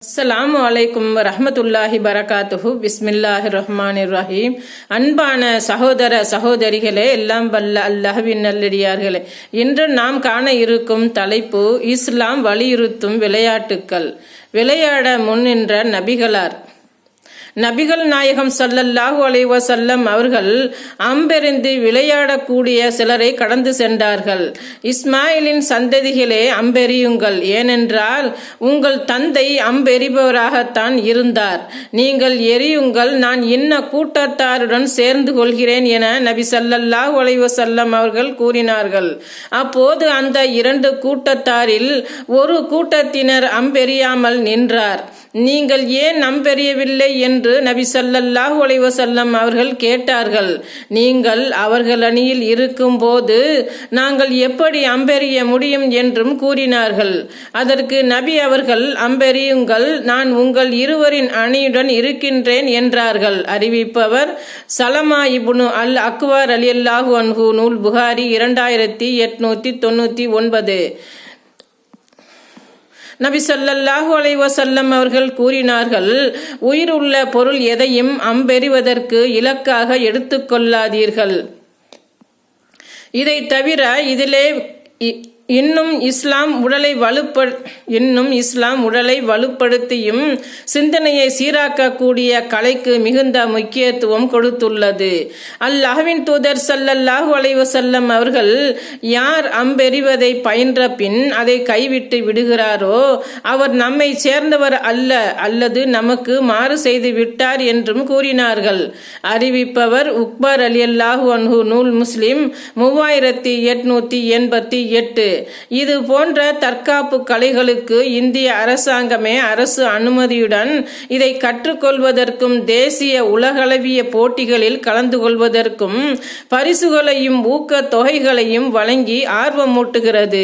அஸ்ஸலாமு அலைக்கும் வரஹ்மத்துல்லாஹி பரகாத்துஹு. பிஸ்மில்லாஹிர் ரஹ்மானிர் ரஹீம். அன்பான சகோதர சகோதரிகளே, எல்லாம் வல்ல அல்லாஹ்வின் நல்லடியார்களே, இன்று நாம் காண இருக்கும் தலைப்பு இஸ்லாம் வலியுறுத்தும் விளையாட்டுக்கள். விளையாட முன்னின்ற நபிகளார். நபிகள் நாயகம் ஸல்லல்லாஹு அலைஹி வஸல்லம் அவர்கள் அம்பெறிந்து விளையாடக்கூடிய சிலரை கடந்து சென்றார்கள். இஸ்மாயிலின் சந்ததிகளே, அம்பெறியுங்கள், ஏனென்றால் உங்கள் தந்தை அம்பெறிபவராகத்தான் இருந்தார். நீங்கள் எரியுங்கள், நான் இன்ன கூட்டத்தாருடன் சேர்ந்து கொள்கிறேன் என நபி ஸல்லல்லாஹு அலைஹி வஸல்லம் அவர்கள் கூறினார்கள். அப்போது அந்த இரண்டு கூட்டத்தாரில் ஒரு கூட்டத்தினர் அம்பெறியாமல் நின்றார். நீங்கள் ஏன் அம்பெறியவில்லை என்று நபி ஸல்லல்லாஹு அலைஹி வஸல்லம் அவர்கள் கேட்டார்கள். நீங்கள் அவர்கள் அணியில் இருக்கும் போது நாங்கள் எப்படி அம்பெறிய முடியும் என்றும் கூறினார்கள். அதற்கு நபி அவர்கள், அம்பெறியுங்கள், நான் உங்கள் இருவரின் அணியுடன் இருக்கின்றேன் என்றார்கள். அறிவிப்பவர் சலமா இப்னு அல் அக்வா ரலியல்லாஹு அன்ஹு. நூல் புகாரி 2899. நபி ஸல்லல்லாஹு அலைஹி வஸல்லம் அவர்கள் கூறினார்கள், உயிருள்ள பொருள் எதையும் அம்பெறிவதற்கு இலக்காக எடுத்துக்கொள்ளாதீர்கள். இதை தவிர இதிலே இன்னும் இஸ்லாம் உடலை வலுப்படுத்தியும் சிந்தனையை சீராக்கக்கூடிய கலைக்கு மிகுந்த முக்கியத்துவம் கொடுத்துள்ளது. அல்லாஹ்வின் தூதர் ஸல்லல்லாஹு அலைஹி வஸல்லம் அவர்கள், யார் அம்பெறிவதை பயின்ற பின் அதை கைவிட்டு விடுகிறாரோ அவர் நம்மை சேர்ந்தவர் அல்ல, அல்லது நமக்கு மாறு செய்து விட்டார் என்றும் கூறினார்கள். அறிவிப்பவர் உக்பா ரலியல்லாஹு அன்ஹு. நூல் முஸ்லிம் 3888. இது போன்ற தற்காப்பு கலைகளுக்கு இந்திய அரசாங்கமே அரசு அனுமதியுடன் இதை கற்றுக்கொள்வதற்கும் தேசிய உலகளவிய போட்டிகளில் கலந்து கொள்வதற்கும் பரிசுகளையும் ஊக்க தொகைகளையும் வழங்கி ஆர்வமூட்டுகிறது.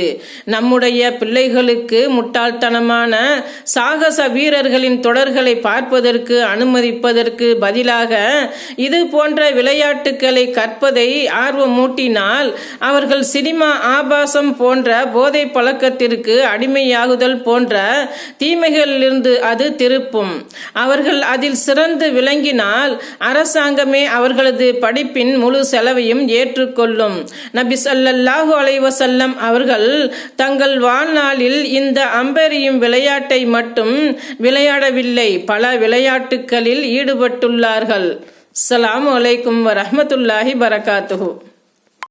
நம்முடைய பிள்ளைகளுக்கு முட்டாள்தனமான சாகச வீரர்களின் தொடர்களை பார்ப்பதற்கு அனுமதிப்பதற்கு பதிலாக இது போன்ற விளையாட்டுக்களை கற்பதை ஆர்வமூட்டினால் அவர்கள் சினிமா, ஆபாசம் போன்ற போதை பழக்கத்திற்கு அடிமையாகுதல் போன்ற தீமைகளிலிருந்து அது திருப்பும். அவர்கள் அதில் சிறந்து விளங்கினால் அரசாங்கமே அவர்களது படிப்பின் முழு செலவையும் ஏற்றுக்கொள்ளும். நபி ஸல்லல்லாஹு அலைஹி வஸல்லம் அவர்கள் தங்கள் வாழ்நாளில் இந்த அம்பெறியும் விளையாட்டை மட்டும் விளையாடவில்லை, பல விளையாட்டுகளில் ஈடுபட்டுள்ளார்கள். அஸ்ஸலாமு அலைக்கும் வரஹ்மத்துல்லாஹி பரகாத்துஹு.